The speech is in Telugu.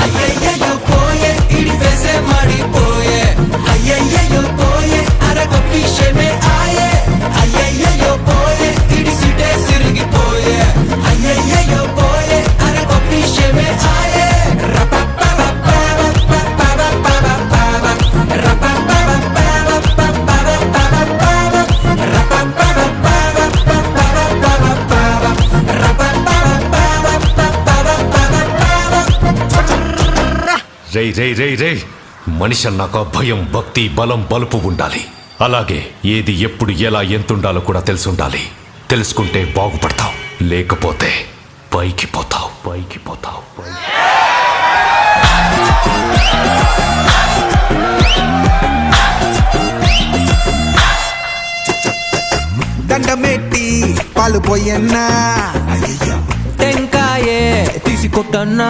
అయ్యయ్యో పోయే ఇడి ఫేసే మాడిపోయే అయ్యయ్యో పోయే అరగ విషయమే ఆయే అయ్యయ్యో పోయే ఇడి సిటే సిరిగిపోయే అయ్యయ్యో పోయే అరగ విషయమే ఆయే రేయ్ రేయ్ రేయ్ రేయ్ మనిషి అన్నాక భయం భక్తి బలం బలుపు ఉండాలి. అలాగే ఏది ఎప్పుడు ఎలా ఎంతుండాలో కూడా తెలిసి ఉండాలి. తెలుసుకుంటే బాగుపడతావు, లేకపోతే పైకి పోతావు పైకి పోతావు. దండమెట్టి పాలు పోయన్నా టెంకాయే తీసి కొట్టన్నా